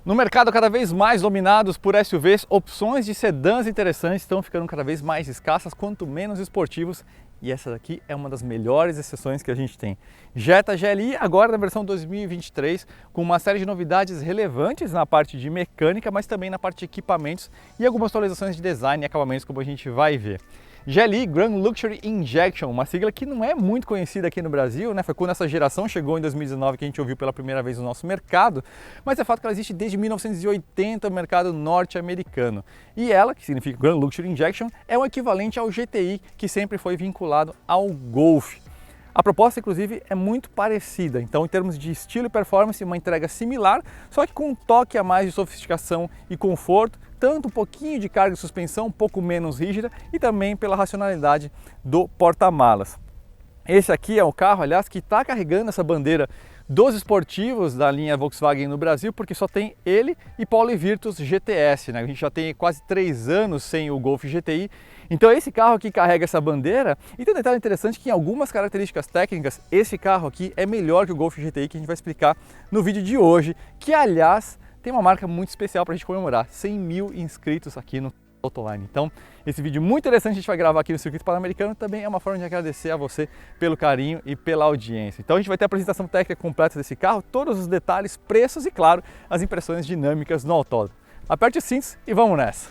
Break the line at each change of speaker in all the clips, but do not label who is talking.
No mercado cada vez mais dominados por SUVs, opções de sedãs interessantes estão ficando cada vez mais escassas, quanto menos esportivos, e essa daqui é uma das melhores exceções que a gente tem. Jetta GLI agora na versão 2023, com uma série de novidades relevantes na parte de mecânica, mas também na parte de equipamentos e algumas atualizações de design e acabamentos, como a gente vai ver. GLI Grand Luxury Injection, uma sigla que não é muito conhecida aqui no Brasil, né? Foi quando essa geração chegou em 2019 que a gente ouviu pela primeira vez no nosso mercado, mas é fato que ela existe desde 1980 no mercado norte-americano. E ela, que significa Grand Luxury Injection, é o equivalente ao GTI, que sempre foi vinculado ao Golf. A proposta, inclusive, é muito parecida, então em termos de estilo e performance, uma entrega similar, só que com um toque a mais de sofisticação e conforto, tanto um pouquinho de carga e suspensão, um pouco menos rígida, e também pela racionalidade do porta-malas. Esse aqui é o carro, aliás, que está carregando essa bandeira dos esportivos da linha Volkswagen no Brasil, porque só tem ele e Polo Virtus GTS, né? A gente já tem quase 3 anos sem o Golf GTI, então esse carro aqui carrega essa bandeira. E tem um detalhe interessante que em algumas características técnicas, esse carro aqui é melhor que o Golf GTI, que a gente vai explicar no vídeo de hoje, que aliás tem uma marca muito especial para a gente comemorar, 100 mil inscritos aqui no Autoline. Então, esse vídeo muito interessante a gente vai gravar aqui no Circuito Pan-Americano também é uma forma de agradecer a você pelo carinho e pela audiência. Então a gente vai ter a apresentação técnica completa desse carro, todos os detalhes, preços e, claro, as impressões dinâmicas no autódromo. Aperte os cintos e vamos nessa!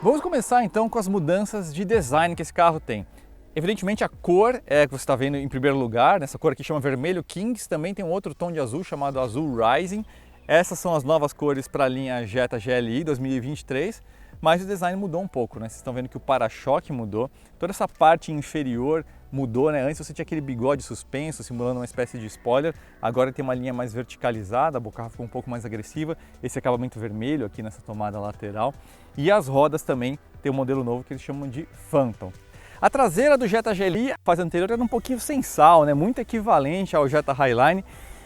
Vamos começar então com as mudanças de design que esse carro tem. Evidentemente a cor é que você está vendo em primeiro lugar, essa cor aqui chama Vermelho Kings, também tem um outro tom de azul chamado Azul Rising. Essas são as novas cores para a linha Jetta GLI 2023, mas o design mudou um pouco, né? Vocês estão vendo que o para-choque mudou, toda essa parte inferior mudou, né? Antes você tinha aquele bigode suspenso, simulando uma espécie de spoiler, agora tem uma linha mais verticalizada, o carro ficou um pouco mais agressiva, esse acabamento vermelho aqui nessa tomada lateral, e as rodas também tem um modelo novo que eles chamam de Phantom. A traseira do Jetta GLI, a fase anterior, era um pouquinho sem sal, né? Muito equivalente ao Jetta Highline,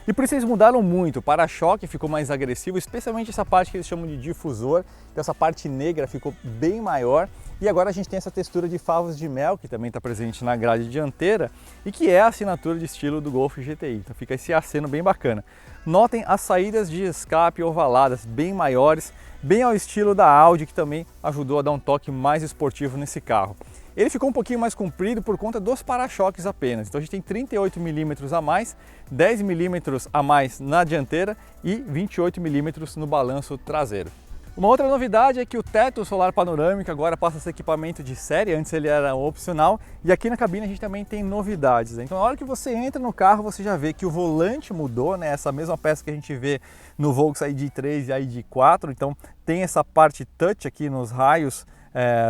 e por isso eles mudaram muito. O para-choque ficou mais agressivo, especialmente essa parte que eles chamam de difusor, então essa parte negra ficou bem maior, e agora a gente tem essa textura de favos de mel, que também está presente na grade dianteira, e que é a assinatura de estilo do Golf GTI, então fica esse aceno bem bacana. Notem as saídas de escape ovaladas, bem maiores, bem ao estilo da Audi, que também ajudou a dar um toque mais esportivo nesse carro. Ele ficou um pouquinho mais comprido por conta dos para-choques apenas, então a gente tem 38 mm a mais, 10 mm a mais na dianteira e 28 mm no balanço traseiro. Uma outra novidade é que o teto solar panorâmico agora passa a ser equipamento de série, antes ele era opcional, e aqui na cabine a gente também tem novidades. Então na hora que você entra no carro você já vê que o volante mudou, né? Essa mesma peça que a gente vê no Volkswagen ID3 e ID4, então tem essa parte touch aqui nos raios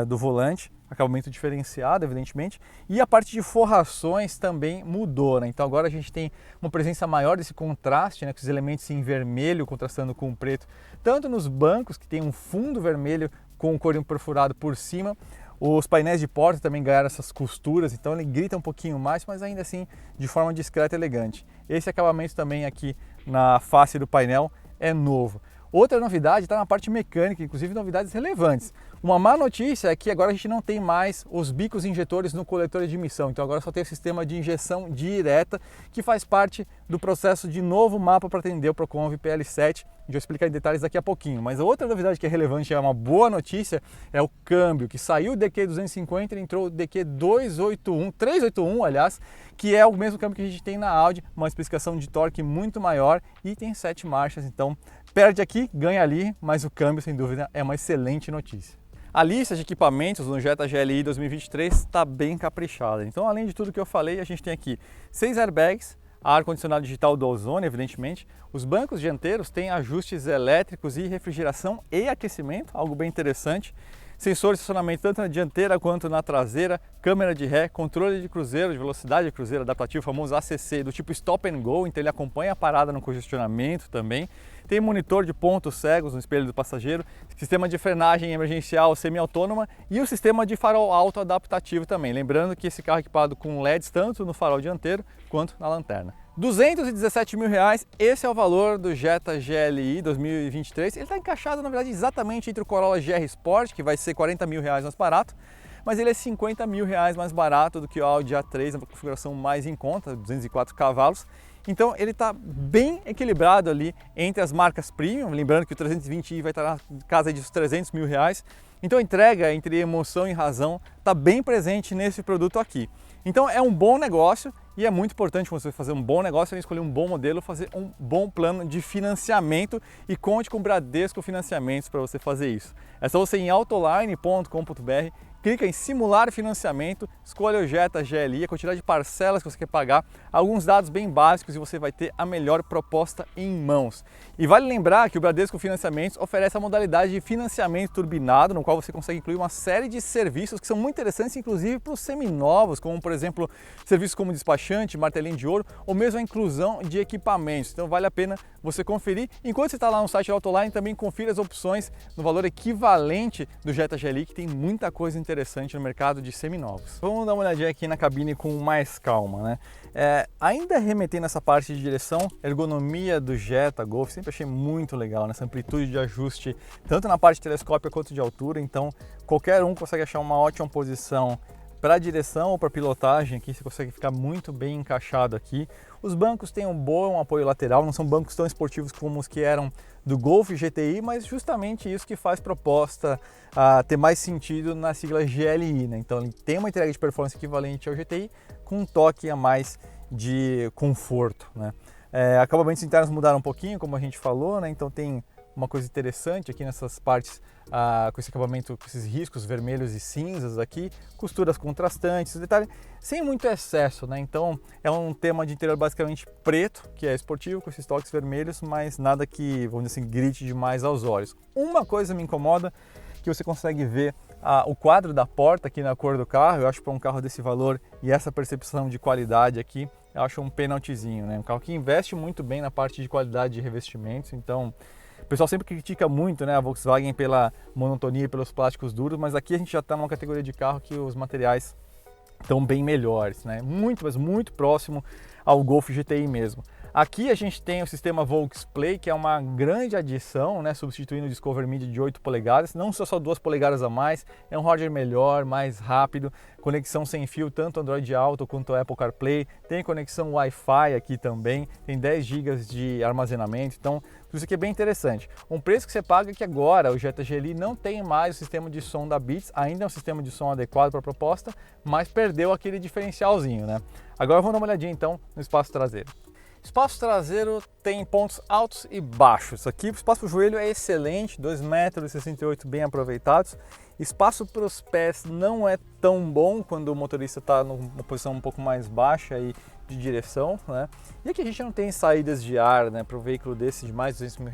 do volante, acabamento diferenciado, evidentemente, e a parte de forrações também mudou, né? Então agora a gente tem uma presença maior desse contraste, né? Com os elementos em vermelho contrastando com o preto, tanto nos bancos, que tem um fundo vermelho com o couro perfurado por cima, os painéis de porta também ganharam essas costuras, então ele grita um pouquinho mais, mas ainda assim de forma discreta e elegante. Esse acabamento também aqui na face do painel é novo. Outra novidade está na parte mecânica, inclusive novidades relevantes. Uma má notícia é que agora a gente não tem mais os bicos injetores no coletor de emissão, então agora só tem o sistema de injeção direta, que faz parte do processo de novo mapa para atender o Proconv PL7. A gente vai explicar em detalhes daqui a pouquinho, mas a outra novidade que é relevante, é uma boa notícia, é o câmbio, que saiu o DQ250 e entrou o DQ281, 381 aliás, que é o mesmo câmbio que a gente tem na Audi, uma especificação de torque muito maior e tem 7 marchas, então perde aqui, ganha ali, mas o câmbio sem dúvida é uma excelente notícia. A lista de equipamentos no Jetta GLI 2023 está bem caprichada, então além de tudo que eu falei, a gente tem aqui 6 airbags, ar-condicionado digital do ozônio, evidentemente. Os bancos dianteiros têm ajustes elétricos e refrigeração e aquecimento, algo bem interessante. sensor de estacionamento tanto na dianteira quanto na traseira, câmera de ré, controle de cruzeiro, de velocidade de cruzeiro adaptativo, famoso ACC, do tipo Stop and Go, então ele acompanha a parada no congestionamento também. Tem monitor de pontos cegos no espelho do passageiro, sistema de frenagem emergencial semi-autônoma e o sistema de farol alto adaptativo também. Lembrando que esse carro é equipado com LEDs tanto no farol dianteiro quanto na lanterna. R$217 mil, esse é o valor do Jetta GLI 2023. Ele está encaixado, na verdade, exatamente entre o Corolla GR Sport, que vai ser R$40 mil mais barato, mas ele é R$50 mil mais barato do que o Audi A3, na configuração mais em conta, 204 cavalos. Então ele está bem equilibrado ali entre as marcas premium, lembrando que o 320i vai estar na casa dos R$300 mil. Então a entrega entre emoção e razão está bem presente nesse produto aqui. Então é um bom negócio e é muito importante você fazer um bom negócio, escolher um bom modelo, fazer um bom plano de financiamento e conte com o Bradesco Financiamentos para você fazer isso. É só você ir em autoline.com.br, clica em simular financiamento, escolha o Jetta GLI, a quantidade de parcelas que você quer pagar, alguns dados bem básicos e você vai ter a melhor proposta em mãos. E vale lembrar que o Bradesco Financiamentos oferece a modalidade de financiamento turbinado, no qual você consegue incluir uma série de serviços que são muito interessantes, inclusive para os seminovos, como por exemplo, serviços como despachante, martelinho de ouro, ou mesmo a inclusão de equipamentos. Então vale a pena você conferir. Enquanto você está lá no site da Autoline, também confira as opções no valor equivalente do Jetta GLI, que tem muita coisa interessante no mercado de seminovos. Vamos dar uma olhadinha aqui na cabine com mais calma, né? Ainda remetendo nessa parte de direção, ergonomia do Jetta Golf, sempre achei muito legal, nessa amplitude de ajuste, tanto na parte de telescópio quanto de altura, então qualquer um consegue achar uma ótima posição para a direção ou para pilotagem aqui, você consegue ficar muito bem encaixado aqui. Os bancos têm um bom apoio lateral, não são bancos tão esportivos como os que eram do Golf GTI, mas justamente isso que faz proposta ter mais sentido na sigla GLI, né? Então ele tem uma entrega de performance equivalente ao GTI com um toque a mais de conforto, né? Acabamentos internos mudaram um pouquinho, como a gente falou, né? Então tem uma coisa interessante aqui nessas partes com esse acabamento, com esses riscos vermelhos e cinzas aqui, costuras contrastantes, detalhe sem muito excesso, né? Então é um tema de interior basicamente preto, que é esportivo, com esses toques vermelhos, mas nada que, vamos dizer assim, grite demais aos olhos. Uma coisa me incomoda, que você consegue ver o quadro da porta aqui na cor do carro. Eu acho que para um carro desse valor e essa percepção de qualidade aqui, eu acho um penaltizinho, né? Um carro que investe muito bem na parte de qualidade de revestimentos, então o pessoal sempre critica muito, né, a Volkswagen pela monotonia e pelos plásticos duros, mas aqui a gente já está numa categoria de carro que os materiais estão bem melhores, né? Muito, mas muito próximo ao Golf GTI mesmo. Aqui a gente tem o sistema VolksPlay, que é uma grande adição, né, substituindo o Discover Media de 8 polegadas, não só 2 polegadas a mais, é um hardware melhor, mais rápido, conexão sem fio, tanto Android Auto quanto Apple CarPlay, tem conexão Wi-Fi aqui também, tem 10 GB de armazenamento, então tudo isso aqui é bem interessante. Um preço que você paga que agora o Jetta GLI não tem mais o sistema de som da Beats, ainda é um sistema de som adequado para a proposta, mas perdeu aquele diferencialzinho, né? Agora vamos dar uma olhadinha então no espaço traseiro. Espaço traseiro tem pontos altos e baixos. Aqui o espaço para o joelho é excelente, 2,68 m bem aproveitados. Espaço para os pés não é tão bom quando o motorista está numa posição um pouco mais baixa e de direção, né? E aqui a gente não tem saídas de ar, né? Para um veículo desse de mais de R$200 mil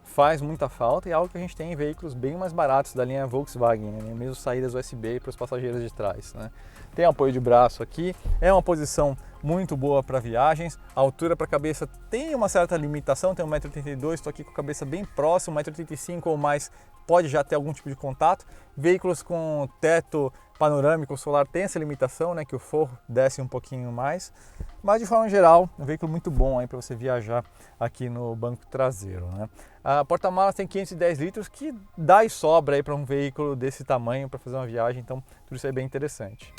faz muita falta e é algo que a gente tem em veículos bem mais baratos da linha Volkswagen, né? Mesmo saídas USB para os passageiros de trás, né? Tem apoio de braço aqui, é uma posição muito boa para viagens, a altura para a cabeça tem uma certa limitação, tem 1,82 m, estou aqui com a cabeça bem próximo, 1,85 m ou mais pode já ter algum tipo de contato. Veículos com teto panorâmico solar tem essa limitação, né, que o forro desce um pouquinho mais, mas de forma geral, um veículo muito bom para você viajar aqui no banco traseiro, né? A porta-malas tem 510 litros, que dá e sobra para um veículo desse tamanho para fazer uma viagem, então tudo isso é bem interessante.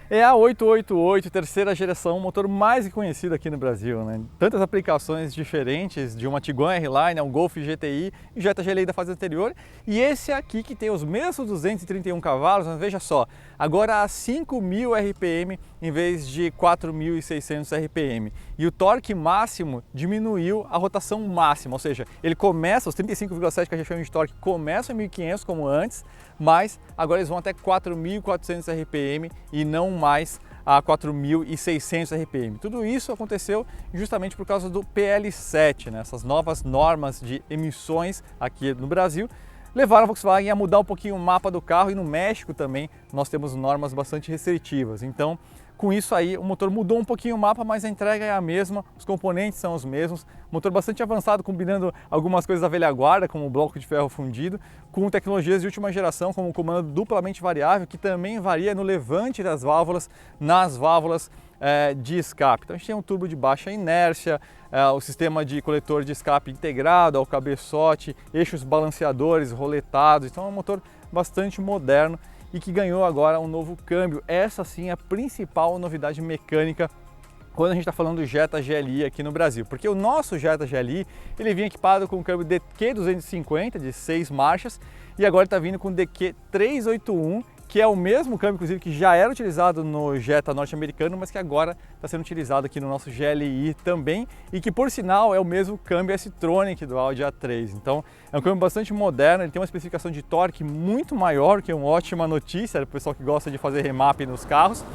É a 888, terceira geração, motor mais conhecido aqui no Brasil, né? Tantas aplicações diferentes de uma Tiguan R-Line, um Golf GTI e Jetta GLI da fase anterior. E esse aqui que tem os mesmos 231 cavalos, mas veja só, agora a 5.000 RPM em vez de 4.600 RPM. E o torque máximo diminuiu a rotação máxima, ou seja, ele começa, os 35,7 que a gente chama de torque, começam em 1.500 como antes, mas agora eles vão até 4.400 RPM e não mais a 4.600 RPM. Tudo isso aconteceu justamente por causa do PL7, né? Essas novas normas de emissões aqui no Brasil, levaram a Volkswagen a mudar um pouquinho o mapa do carro, e no México também nós temos normas bastante restritivas. Então, com isso aí, o motor mudou um pouquinho o mapa, mas a entrega é a mesma, os componentes são os mesmos, motor bastante avançado, combinando algumas coisas da velha guarda, como o bloco de ferro fundido, com tecnologias de última geração, como o comando duplamente variável, que também varia no levante das válvulas, nas válvulas de escape. Então a gente tem um turbo de baixa inércia, o sistema de coletor de escape integrado ao cabeçote, eixos balanceadores roletados, então é um motor bastante moderno e que ganhou agora um novo câmbio. Essa sim é a principal novidade mecânica quando a gente está falando do Jetta GLI aqui no Brasil, porque o nosso Jetta GLI ele vinha equipado com o câmbio DQ250 de 6 marchas e agora está vindo com o DQ381, que é o mesmo câmbio, inclusive, que já era utilizado no Jetta norte-americano, mas que agora está sendo utilizado aqui no nosso GLI também, e que, por sinal, é o mesmo câmbio S-Tronic do Audi A3. Então, é um câmbio bastante moderno, ele tem uma especificação de torque muito maior, que é uma ótima notícia para o pessoal que gosta de fazer remap nos carros,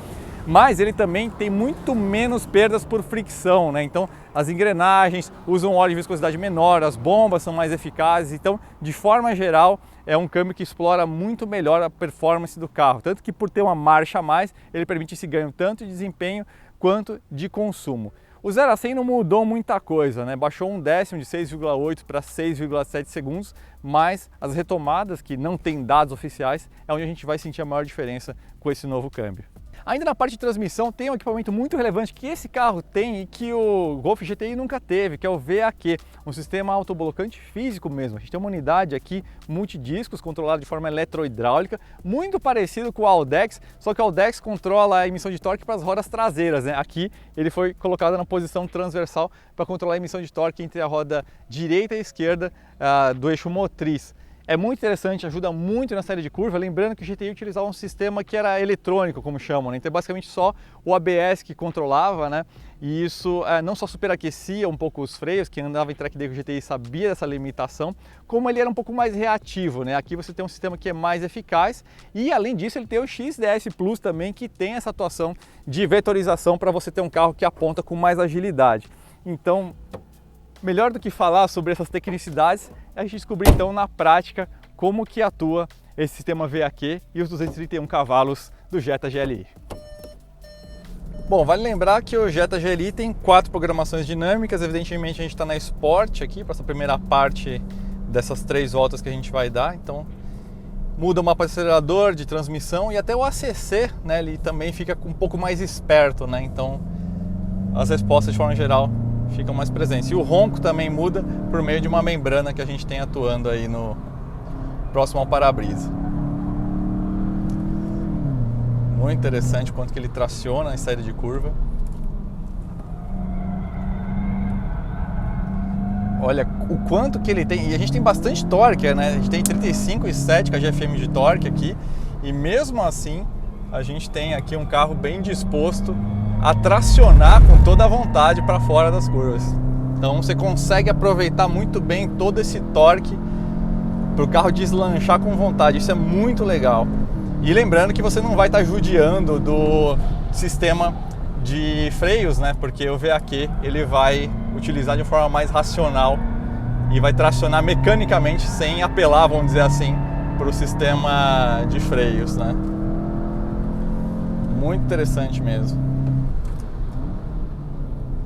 mas ele também tem muito menos perdas por fricção, né? Então as engrenagens usam óleo de viscosidade menor, as bombas são mais eficazes, então de forma geral é um câmbio que explora muito melhor a performance do carro, tanto que por ter uma marcha a mais ele permite esse ganho tanto de desempenho quanto de consumo. O 0 a 100 não mudou muita coisa, né? Baixou um décimo de 6,8 para 6,7 segundos, mas as retomadas, que não tem dados oficiais, é onde a gente vai sentir a maior diferença com esse novo câmbio. Ainda na parte de transmissão tem um equipamento muito relevante que esse carro tem e que o Golf GTI nunca teve, que é o VAQ, um sistema autoblocante físico mesmo. A gente tem uma unidade aqui multidiscos controlada de forma eletrohidráulica, muito parecido com o Audex, só que o Audex controla a emissão de torque para as rodas traseiras, né? Aqui ele foi colocado na posição transversal para controlar a emissão de torque entre a roda direita e esquerda do eixo motriz. É muito interessante, ajuda muito na saída de curva, lembrando que o GTI utilizava um sistema que era eletrônico, como chamam, né? Então basicamente só o ABS que controlava, né? E isso não só superaquecia um pouco os freios, quem andava em track day com o GTI sabia dessa limitação, como ele era um pouco mais reativo, né? Aqui você tem um sistema que é mais eficaz e além disso ele tem o XDS Plus também, que tem essa atuação de vetorização para você ter um carro que aponta com mais agilidade. Então, melhor do que falar sobre essas tecnicidades, é a gente descobrir então na prática como que atua esse sistema VAQ e os 231 cavalos do Jetta GLI. Bom, vale lembrar que o Jetta GLI tem 4 programações dinâmicas, evidentemente a gente está na Sport aqui, para essa primeira parte dessas 3 voltas que a gente vai dar, então muda o mapa de acelerador, de transmissão e até o ACC, né, ele também fica um pouco mais esperto, né, então as respostas de forma geral ficam mais presentes. E o ronco também muda por meio de uma membrana que a gente tem atuando aí no próximo ao para-brisa. Muito interessante o quanto que ele traciona em saída de curva. Olha o quanto que ele tem, e a gente tem bastante torque, né? A gente tem 35,7 kgfm de torque aqui, e mesmo assim a gente tem aqui um carro bem disposto a tracionar com toda a vontade para fora das curvas. Então você consegue aproveitar muito bem todo esse torque para o carro deslanchar com vontade. Isso é muito legal. E lembrando que você não vai estar judiando do sistema de freios, né? Porque o VAQ ele vai utilizar de forma mais racional e vai tracionar mecanicamente sem apelar, vamos dizer assim, para o sistema de freios, né? Muito interessante mesmo.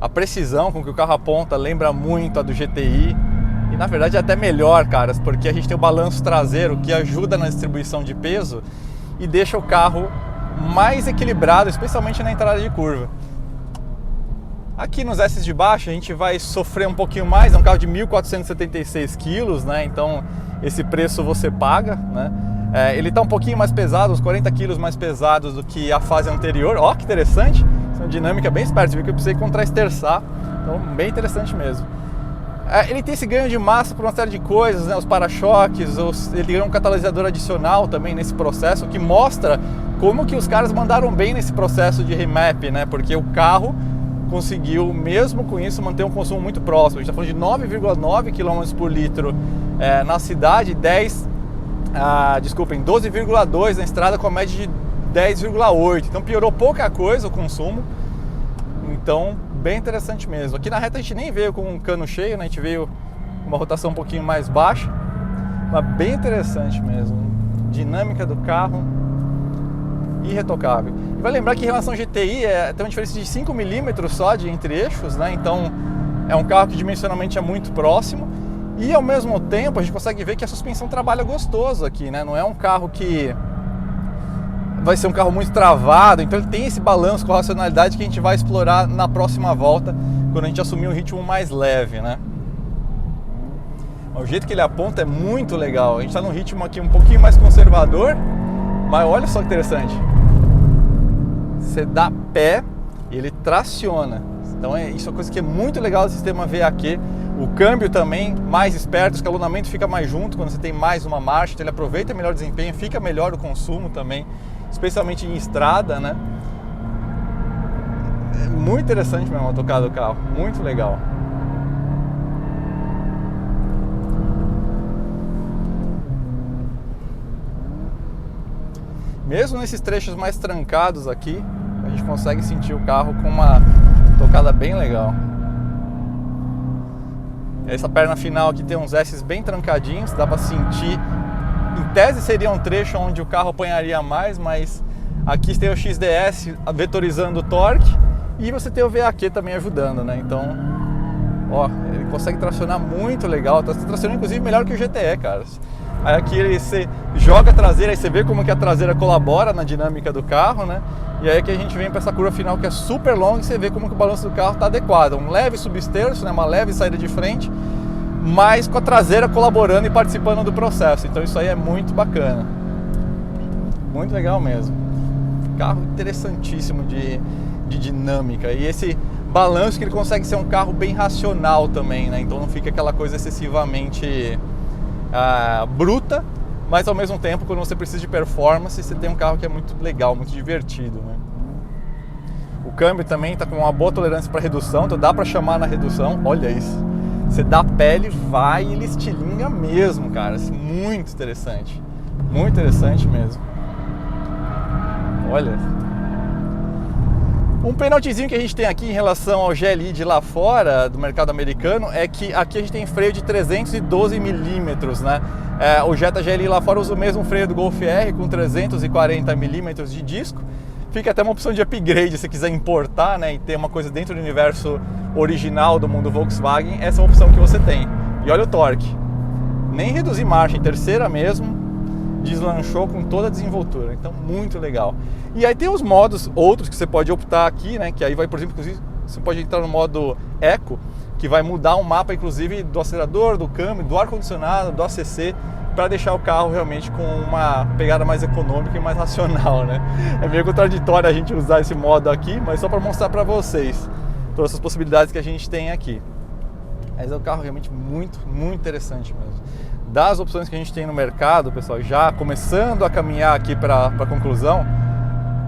A precisão com que o carro aponta lembra muito a do GTI e na verdade é até melhor, caras, porque a gente tem o balanço traseiro que ajuda na distribuição de peso e deixa o carro mais equilibrado, especialmente na entrada de curva. Aqui nos S de baixo a gente vai sofrer um pouquinho mais, é um carro de 1.476 kg, né? Então esse preço você paga, né? Ele está um pouquinho mais pesado, uns 40 kg mais pesados do que a fase anterior. Ó, que interessante! Essa é uma dinâmica bem esperta, você viu que eu precisei contra-esterçar, então bem interessante mesmo. Ele tem esse ganho de massa por uma série de coisas, né? Os para-choques, ele ganhou um catalisador adicional também nesse processo, que mostra como que os caras mandaram bem nesse processo de remap, né? Porque o carro conseguiu, mesmo com isso, manter um consumo muito próximo. A gente está falando de 9,9 km por litro na cidade, 12,2 na estrada com a média de 10,8. Então piorou pouca coisa o consumo. Então, bem interessante mesmo. Aqui na reta a gente nem veio com um cano cheio, né? A gente veio com uma rotação um pouquinho mais baixa. Mas bem interessante mesmo. Dinâmica do carro irretocável. E vai lembrar que em relação ao GTI tem uma diferença de 5 milímetros só entre eixos, né? Então é um carro que dimensionalmente é muito próximo. E ao mesmo tempo a gente consegue ver que a suspensão trabalha gostoso aqui, né? Não é um carro que vai ser um carro muito travado, então ele tem esse balanço com a racionalidade que a gente vai explorar na próxima volta, quando a gente assumir um ritmo mais leve, né? O jeito que ele aponta é muito legal. A gente está num ritmo aqui um pouquinho mais conservador, mas olha só que interessante. Você dá pé e ele traciona. Então isso é uma coisa que é muito legal do sistema VAQ. O câmbio também mais esperto, o escalonamento fica mais junto quando você tem mais uma marcha, então ele aproveita melhor o desempenho, fica melhor o consumo também, especialmente em estrada, né? É muito interessante mesmo a tocada do carro, muito legal. Mesmo nesses trechos mais trancados aqui, a gente consegue sentir o carro com uma tocada bem legal. Essa perna final aqui tem uns S's bem trancadinhos, dá pra sentir. Em tese seria um trecho onde o carro apanharia mais, mas aqui tem o XDS vetorizando o torque e você tem o VAQ também ajudando, né? Então, ó, ele consegue tracionar muito legal, tá tracionando inclusive melhor que o GTE, cara. Aí aqui você joga a traseira, aí você vê como que a traseira colabora na dinâmica do carro, né? E aí que a gente vem para essa curva final que é super longa e você vê como que o balanço do carro está adequado. Um leve substerço, né? Uma leve saída de frente, mas com a traseira colaborando e participando do processo. Então isso aí é muito bacana. Muito legal mesmo. Carro interessantíssimo de dinâmica. E esse balanço que ele consegue ser um carro bem racional também, né? Então não fica aquela coisa excessivamente bruta, mas ao mesmo tempo, quando você precisa de performance, você tem um carro que é muito legal, muito divertido, né? O câmbio também está com uma boa tolerância para redução, então dá para chamar na redução. Olha isso, você dá pele, vai e ele estilinga mesmo, cara. Muito interessante mesmo. Olha, um penaltizinho que a gente tem aqui em relação ao GLI de lá fora, do mercado americano, é que aqui a gente tem freio de 312 milímetros, né? O Jetta GLI lá fora usa o mesmo freio do Golf R com 340 milímetros de disco. Fica até uma opção de upgrade se quiser importar, né, e ter uma coisa dentro do universo original do mundo Volkswagen. Essa é uma opção que você tem. E olha o torque. Nem reduzir marcha, em terceira mesmo, deslanchou com toda a desenvoltura, então muito legal. E aí tem os modos outros que você pode optar aqui, né? Que aí vai, por exemplo, você pode entrar no modo Eco, que vai mudar o mapa, inclusive, do acelerador, do câmbio, do ar-condicionado, do ACC, para deixar o carro realmente com uma pegada mais econômica e mais racional, né? É meio contraditório a gente usar esse modo aqui, mas só para mostrar para vocês todas essas possibilidades que a gente tem aqui. Mas é um carro realmente muito interessante mesmo. Das opções que a gente tem no mercado, pessoal, já começando a caminhar aqui para a conclusão,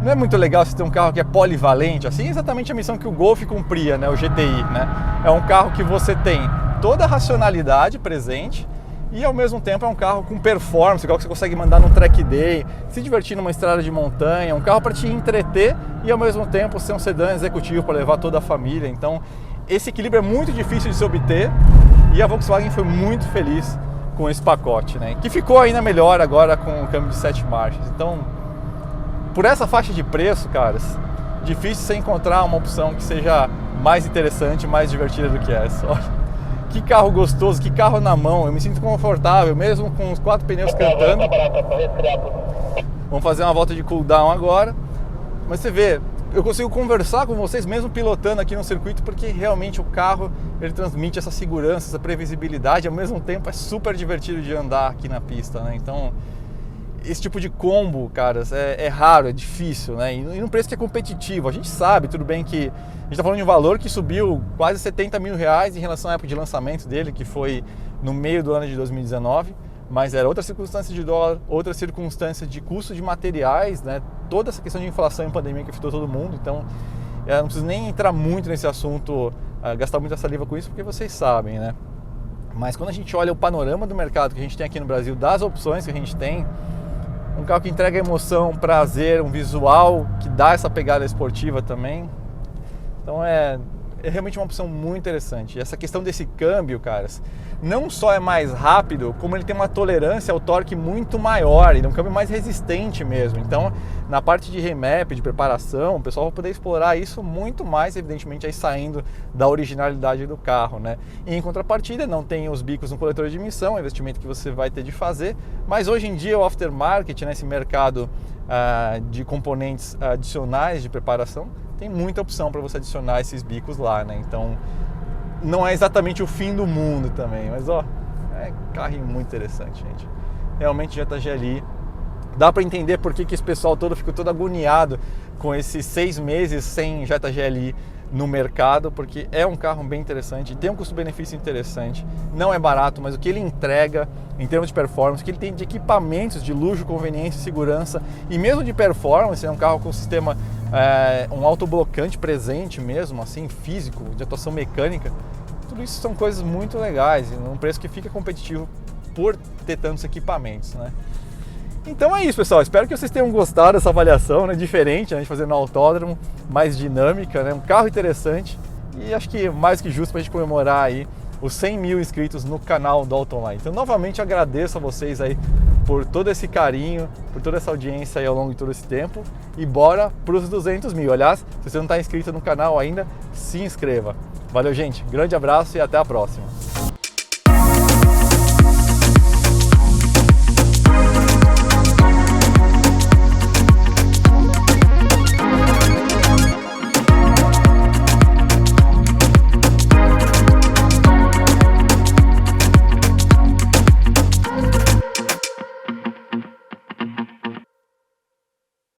não é muito legal você ter um carro que é polivalente, assim, exatamente a missão que o Golf cumpria, né, o GTI, né? É um carro que você tem toda a racionalidade presente e ao mesmo tempo é um carro com performance, igual que você consegue mandar num track day, se divertir numa estrada de montanha, um carro para te entreter e ao mesmo tempo ser um sedã executivo para levar toda a família. Então, esse equilíbrio é muito difícil de se obter e a Volkswagen foi muito feliz com esse pacote, né? Que ficou ainda melhor agora com o câmbio de 7 marchas. Então, por essa faixa de preço, caras, difícil você encontrar uma opção que seja mais interessante, mais divertida do que essa. Olha, que carro gostoso, que carro na mão, eu me sinto confortável, mesmo com os 4 pneus cantando. Vamos fazer uma volta de cooldown agora. Mas você vê, eu consigo conversar com vocês mesmo pilotando aqui no circuito, porque realmente o carro ele transmite essa segurança, essa previsibilidade, ao mesmo tempo é super divertido de andar aqui na pista, né? Então, esse tipo de combo, caras, é raro, é difícil, né? E num preço que é competitivo. A gente sabe, tudo bem que a gente está falando de um valor que subiu quase 70 mil reais em relação à época de lançamento dele, que foi no meio do ano de 2019, mas era outra circunstância de dólar, outra circunstância de custo de materiais, né? Toda essa questão de inflação e pandemia que afetou todo mundo, então eu não preciso nem entrar muito nesse assunto, gastar muita saliva com isso, porque vocês sabem, né? Mas quando a gente olha o panorama do mercado que a gente tem aqui no Brasil, das opções que a gente tem, um carro que entrega emoção, prazer, um visual que dá essa pegada esportiva também. Então é realmente uma opção muito interessante. E essa questão desse câmbio, caras, não só é mais rápido, como ele tem uma tolerância ao torque muito maior, ele é um câmbio mais resistente mesmo. Então, na parte de remap, de preparação, o pessoal vai poder explorar isso muito mais, evidentemente, aí saindo da originalidade do carro, né? E em contrapartida, não tem os bicos no coletor de emissão, é um investimento que você vai ter de fazer, mas hoje em dia o aftermarket, nesse mercado de componentes adicionais de preparação, tem muita opção para você adicionar esses bicos lá, né? Então, não é exatamente o fim do mundo também, mas ó, é carrinho muito interessante, gente. Realmente Jetta GLI, dá para entender por que esse pessoal todo ficou todo agoniado com esses 6 meses sem Jetta GLI no mercado, porque é um carro bem interessante, tem um custo-benefício interessante, não é barato, mas o que ele entrega em termos de performance, o que ele tem de equipamentos de luxo, conveniência e segurança, e mesmo de performance, é um carro com sistema, um autoblocante presente mesmo, assim, físico, de atuação mecânica. Tudo isso são coisas muito legais, e num preço que fica competitivo por ter tantos equipamentos, né? Então é isso, pessoal, espero que vocês tenham gostado dessa avaliação, né, diferente, né, de fazer no autódromo, mais dinâmica, né, um carro interessante, e acho que mais que justo para a gente comemorar aí os 100 mil inscritos no canal do Autoline. Então, novamente agradeço a vocês aí por todo esse carinho, por toda essa audiência aí ao longo de todo esse tempo, e bora para os 200 mil. Aliás, se você não está inscrito no canal ainda, se inscreva. Valeu, gente, grande abraço e até a próxima.